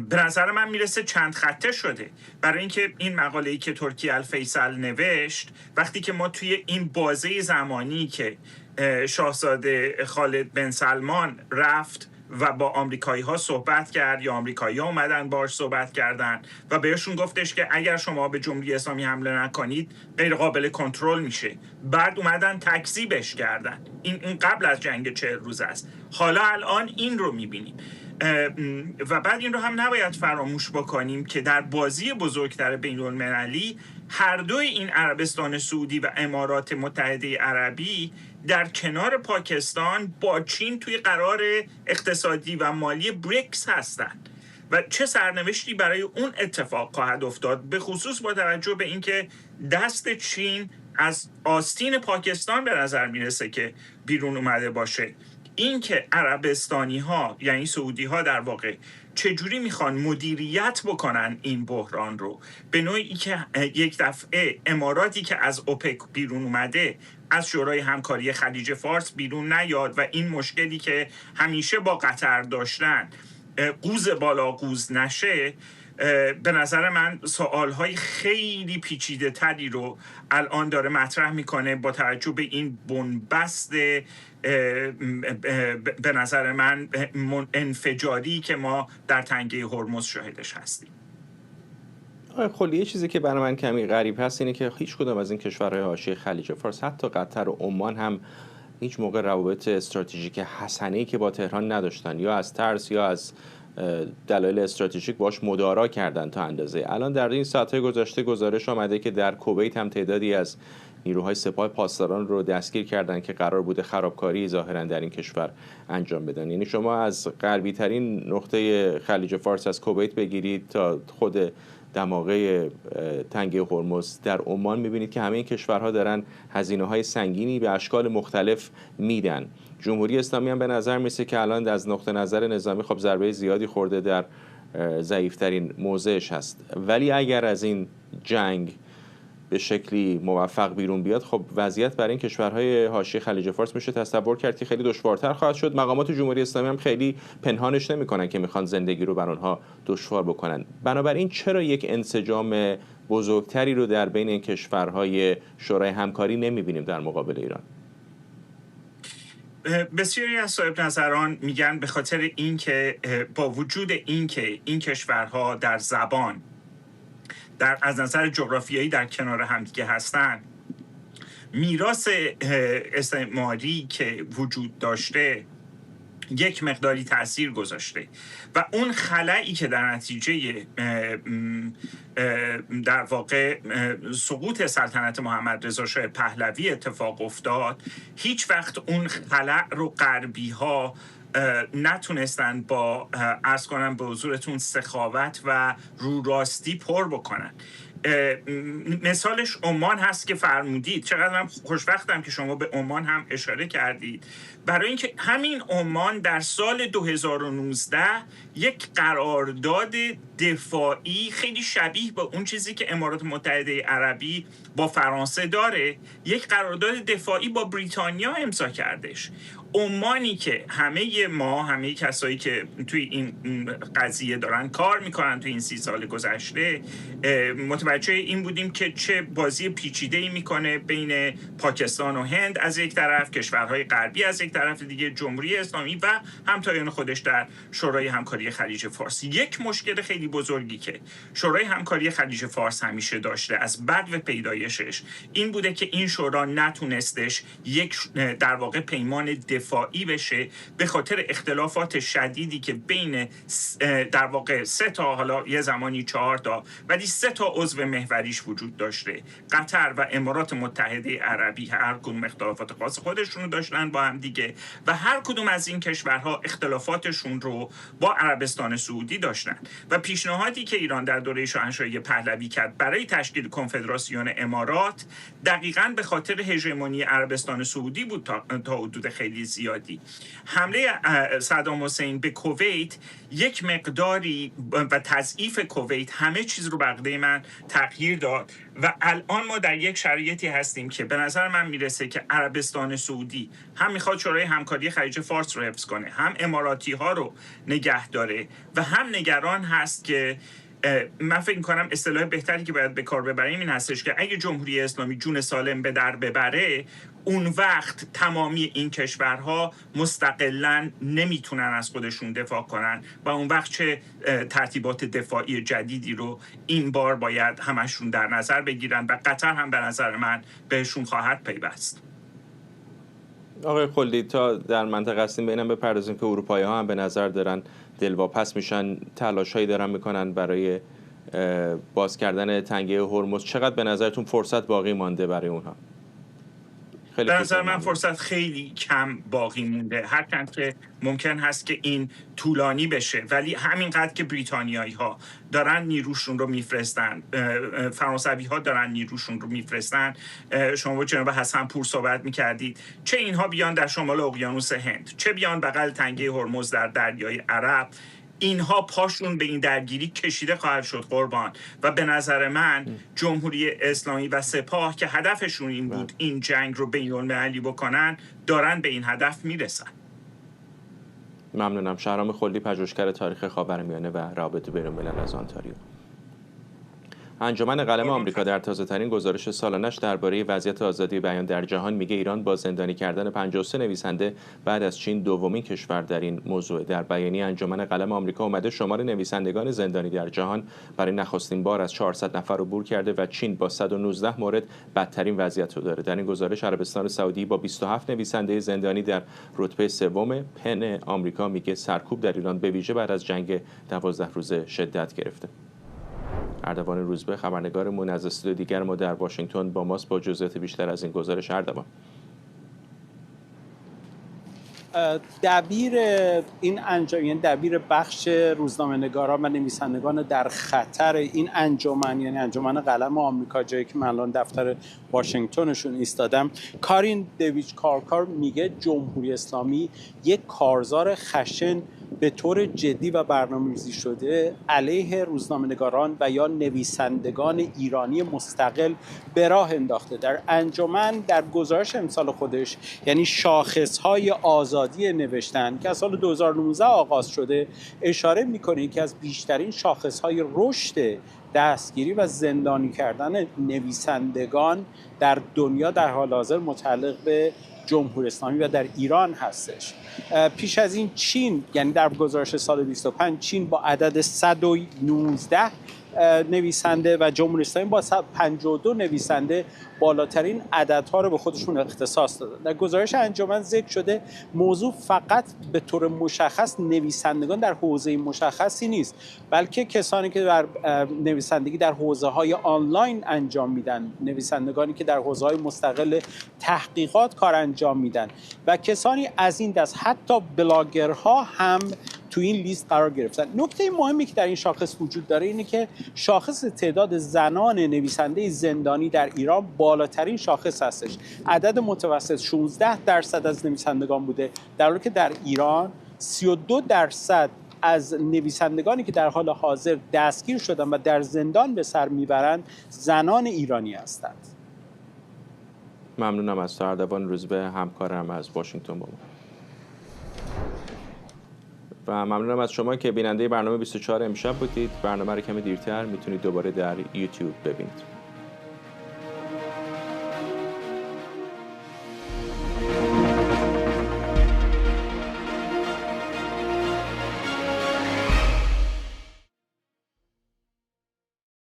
به نظر من میرسه چند خطه شده، برای اینکه این مقاله‌ای که ترکی الفیصل نوشت، وقتی که ما توی این بازه زمانی که شاهزاده خالد بن سلمان رفت و با آمریکایی ها صحبت کرد یا آمریکایی ها اومدن باش صحبت کردن و بهشون گفتش که اگر شما به جمهوری اسلامی حمله نکنید غیر قابل کنترل میشه، بعد اومدن تکذیبش کردن. این قبل از جنگ 40 روز است. حالا الان این رو میبینیم و بعد این رو هم نباید فراموش بکنیم که در بازی بزرگتر بین المللی هر دوی این عربستان سعودی و امارات متحده عربی در کنار پاکستان با چین توی قرار اقتصادی و مالی بریکس هستند و چه سرنوشتی برای اون اتفاق خواهد افتاد، به خصوص با توجه به اینکه دست چین از آستین پاکستان به نظر میرسه که بیرون اومده باشه. این که عربستانی ها یعنی سعودی ها در واقع چجوری میخوان مدیریت بکنن این بحران رو، به نوعی که یک دفعه اماراتی که از اوپک بیرون اومده از شورای همکاری خلیج فارس بیرون نیاد و این مشکلی که همیشه با قطر داشتن قوز بالا قوز نشه، به نظر من سوالهای خیلی پیچیده تری رو الان داره مطرح میکنه با توجه به این بنبست به نظر من انفجاری که ما در تنگه هرمز شاهدش هستیم. خب یه چیزی که برای من کمی غریب هست اینه که هیچ کدام از این کشورهای حاشیه خلیج فارس، حتی قطر و عمان هم هیچ موقع روابط استراتژیک حسنه‌ای که با تهران نداشتن، یا از ترس یا از دلایل استراتژیک باش مدارا کردن تا اندازه. الان در این ساعت‌های گذشته گزارش آمده که در کویت هم تعدادی از نیروهای سپاه پاسداران رو دستگیر کردن که قرار بوده خرابکاری ظاهرا در این کشور انجام بدن. یعنی شما از غربی ترین نقطه خلیج فارس از کویت بگیرید تا خود دماغه تنگه هرمز در عمان می‌بینید که همه این کشورها دارن هزینه‌های سنگینی به اشکال مختلف میدن. جمهوری اسلامی هم به نظر میرسه که الان از نقطه نظر نظامی خب ضربه زیادی خورده، در ضعیف‌ترین موضعش هست، ولی اگر از این جنگ به شکلی موفق بیرون بیاد، خب وضعیت برای این کشورهای حاشیه خلیج فارس میشه تصور کرد که خیلی دشوارتر خواهد شد. مقامات جمهوری اسلامی هم خیلی پنهانش نمی‌کنن که میخوان زندگی رو بر اونها دشوار بکنن. بنابراین چرا یک انسجام بزرگتری رو در بین این کشورهای شورای همکاری نمی‌بینیم در مقابل ایران؟ بسیاری از صاحب نظران میگن به خاطر اینکه با وجود اینکه این کشورها در زبان از نظر جغرافیایی در کنار همدیگه هستن، میراث استعماری که وجود داشته یک مقداری تأثیر گذاشته و اون خلایی که در نتیجه در واقع سقوط سلطنت محمد رضا شاه پهلوی اتفاق افتاد، هیچ وقت اون خلا رو غربی ها نتونستن با عرض کنم به حضورتون سخاوت و رو راستی پر بکنن. مثالش عمان هست که فرمودید. چقدر من خوشبختم که شما به عمان هم اشاره کردید، برای اینکه همین عمان در سال 2019 یک قرارداد دفاعی خیلی شبیه به اون چیزی که امارات متحده عربی با فرانسه داره، یک قرارداد دفاعی با بریتانیا امضا کردش. عمانی که همه کسایی که توی این قضیه دارن کار میکنن توی این 30 سال گذشته متوجه متوجه این بودیم که چه بازی پیچیده‌ای میکنه بین پاکستان و هند از یک طرف، کشورهای غربی از یک طرف دیگه، جمهوری اسلامی و همتایان خودش در شورای همکاری خلیج فارس. یک مشکل خیلی بزرگی که شورای همکاری خلیج فارس همیشه داشته از بدو پیدایشش این بوده که این شورا نتونستش یک در واقع پیمان دفاعی بشه به خاطر اختلافات شدیدی که بین در واقع 3 تا، حالا یه زمانی 4 تا، ولی 3 تا عضو محوریش وجود داشته. قطر و امارات متحده عربی هر کدوم اختلافات خاص خودشون رو داشتن با هم دیگه و هر کدوم از این کشورها اختلافاتشون رو با عربستان سعودی داشتن و پیشنهادی که ایران در دوره شاهنشاهی پهلوی کرد برای تشکیل کنفدراسیون امارات دقیقاً به خاطر هژمونی عربستان سعودی بود تا حدود خیلی زیادی. حمله صدام حسین به کویت یک مقداری و تضعیف کویت همه چیز رو به عقیده من تغییر داد و الان ما در یک شرایطی هستیم که به نظر من میرسه که عربستان سعودی هم میخواد شورای همکاری خلیج فارس رو حفظ کنه، هم اماراتی ها رو نگه داره و هم نگران هست که من فکر می‌کنم اصطلاح بهتری که باید به کار ببریم این هستش که اگه جمهوری اسلامی جون سالم به در ببره اون وقت تمامی این کشورها مستقلاً نمیتونن از خودشون دفاع کنن و اون وقت چه ترتیبات دفاعی جدیدی رو این بار باید همشون در نظر بگیرن و قطر هم به نظر من بهشون خواهد پیوست. آقای خلدی، تا در منطقه هستیم ببینم بپردازیم که اروپایی‌ها هم به نظر دارن دلواپس میشن، تلاش‌هایی دارن میکنن برای باز کردن تنگه هرمز. چقدر به نظرتون فرصت باقی مانده برای اونها؟ به نظر من فرصت خیلی کم باقی مونده، هرچند که ممکن هست که این طولانی بشه، ولی همینقدر که بریتانیایی ها دارن نیروشون رو میفرستن، فرانسوی ها دارن نیروشون رو میفرستن، شما با جناب حسن پور صحبت میکردید، چه اینها بیان در شمال اقیانوس هند، چه بیان بغل تنگه هرمز در دریای عرب، اینها پاشون به این درگیری کشیده خواهد شد قربان. و به نظر من جمهوری اسلامی و سپاه که هدفشون این بود این جنگ رو بین‌المللی بکنن دارن به این هدف میرسن. ممنونم. شهرام خلدی، پژوهشگر تاریخ خاورمیانه و روابط بین‌الملل از آنتاریو. انجمن قلم آمریکا در تازه‌ترین گزارش سالانش درباره وضعیت آزادی بیان در جهان میگه ایران با زندانی کردن 53 نویسنده بعد از چین دومین کشور در این موضوع. در بیانیه انجمن قلم آمریکا اومده شمار نویسندگان زندانی در جهان برای نخستین بار از 400 نفر عبور کرده و چین با 119 مورد بدترین وضعیت رو داره. در این گزارش عربستان سعودی با 27 نویسنده زندانی در رتبه سوم، پن آمریکا میگه سرکوب در ایران به ویژه بعد از جنگ 12 روزه شدت گرفته. اردوان روزبه، خبرنگارمون از استودیو دیگر ما در واشنگتن با ماست با جزئیات بیشتر از این گزارش. اردوان. دبیر این انجام، یعنی دبیر بخش روزنامه‌نگاران و نویسندگان در خطر این انجمن، یعنی انجمن قلم آمریکا، جایی که من الان دفتر واشنگتنشون ایستادم، کارین دیویچ کارکار میگه جمهوری اسلامی یک کارزار خشن به طور جدی و برنامه‌ریزی شده علیه روزنامه‌نگاران و یا نویسندگان ایرانی مستقل به راه انداخته. در انجمن در گزارش امسال خودش، یعنی شاخص‌های آزادی نوشتن که از سال 2019 آغاز شده، اشاره می‌کنه که از بیشترین شاخص‌های رشد دستگیری و زندانی کردن نویسندگان در دنیا در حال حاضر متعلق به جمهوری اسلامی و در ایران هستش. پیش از این چین، یعنی در گزارش سال 25 چین با عدد 119 نویسنده و جمهوری اسلامی با 52 نویسنده بالاترین عددها رو به خودشون اختصاص دادن. در گزارش انجمن ذکر شده موضوع فقط به طور مشخص نویسندگان در حوزه مشخصی نیست، بلکه کسانی که در نویسندگی در حوزه‌های آنلاین انجام میدن، نویسندگانی که در حوزه‌های مستقل تحقیقات کار انجام میدن و کسانی از این دست، حتی بلاگرها هم تو این لیست قرار گرفتن. نکته مهمی که در این شاخص وجود داره اینه که شاخص تعداد زنان نویسنده زندانی در ایران بالاترین شاخص هستش. عدد متوسط 16% از نویسندگان بوده، در حالی که در ایران 32% از نویسندگانی که در حال حاضر دستگیر شدن و در زندان به سر میبرند زنان ایرانی هستند. ممنونم از تو اردوان روزبه، همکارم از واشنگتن با ما. و ممنونم از شما که بیننده برنامه 24 امشب بودید. برنامه رو کمی دیرتر میتونید دوباره در یوتیوب ببینید.